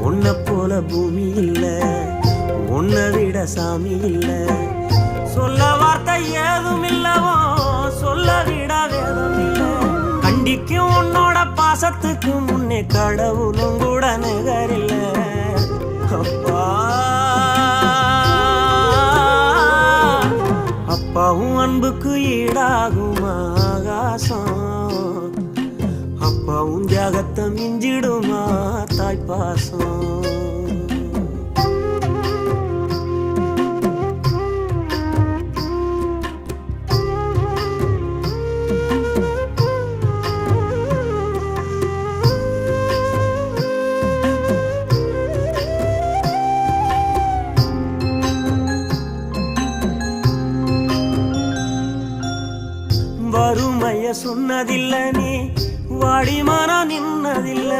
உன்னை போல பூமி இல்ல, உன்னை விட சாமி இல்ல. சொல்ல வார்த்தை ஏதும் இல்லவோ, சொல்ல விட வேதம் இல்ல. கண்டிக்கும் உன்னோட பாசத்துக்கு முன்னே கடவுளும் கூட நிகரில்ல. அப்பா அப்பாவும் அன்புக்கு ஈடாகும் ஆகாசம், அப்பாவும் தியாகத்தை மிஞ்சிடுமா தாய்ப்பாசம். வறுமைய சொன்னதில்ல, நீ வாடி மனம் நின்னதில்ல.